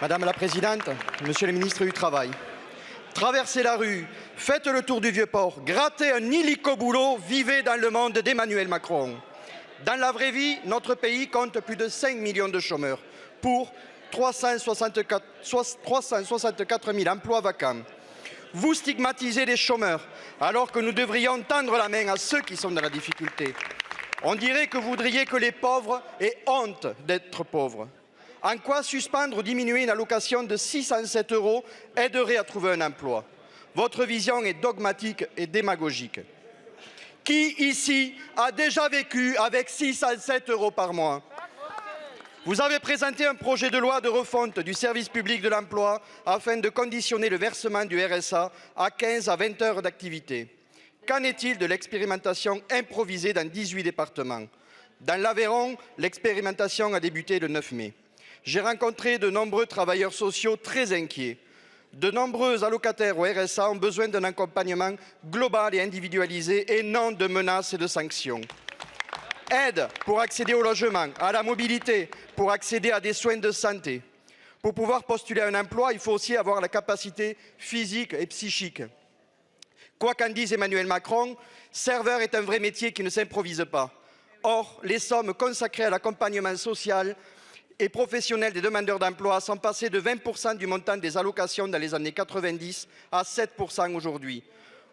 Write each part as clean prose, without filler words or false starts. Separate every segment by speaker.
Speaker 1: Madame la Présidente, Monsieur le Ministre du Travail, traversez la rue, faites le tour du Vieux-Port, grattez un illico-boulot, vivez dans le monde d'Emmanuel Macron. Dans la vraie vie, notre pays compte plus de 5 millions de chômeurs pour 364 000 emplois vacants. Vous stigmatisez les chômeurs alors que nous devrions tendre la main à ceux qui sont dans la difficulté. On dirait que vous voudriez que les pauvres aient honte d'être pauvres. En quoi suspendre ou diminuer une allocation de 607 € aiderait à trouver un emploi? Votre vision est dogmatique et démagogique. Qui ici a déjà vécu avec 607 € par mois? Vous avez présenté un projet de loi de refonte du service public de l'emploi afin de conditionner le versement du RSA à 15 à 20 heures d'activité. Qu'en est-il de l'expérimentation improvisée dans 18 départements? Dans l'Aveyron, l'expérimentation a débuté le 9 mai. J'ai rencontré de nombreux travailleurs sociaux très inquiets. De nombreux allocataires au RSA ont besoin d'un accompagnement global et individualisé et non de menaces et de sanctions. Aide pour accéder au logement, à la mobilité, pour accéder à des soins de santé. Pour pouvoir postuler à un emploi, il faut aussi avoir la capacité physique et psychique. Quoi qu'en dise Emmanuel Macron, serveur est un vrai métier qui ne s'improvise pas. Or, les sommes consacrées à l'accompagnement social et professionnels des demandeurs d'emploi sont passés de 20% du montant des allocations dans les années 90 à 7% aujourd'hui.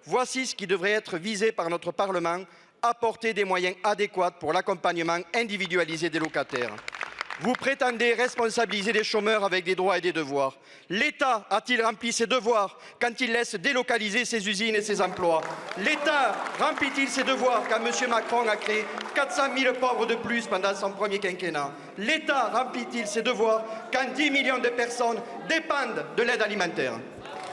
Speaker 1: Voici ce qui devrait être visé par notre Parlement, apporter des moyens adéquats pour l'accompagnement individualisé des locataires. Vous prétendez responsabiliser les chômeurs avec des droits et des devoirs. L'État a-t-il rempli ses devoirs quand il laisse délocaliser ses usines et ses emplois? L'État remplit-il ses devoirs quand M. Macron a créé 400 000 pauvres de plus pendant son premier quinquennat? L'État remplit-il ses devoirs quand 10 millions de personnes dépendent de l'aide alimentaire?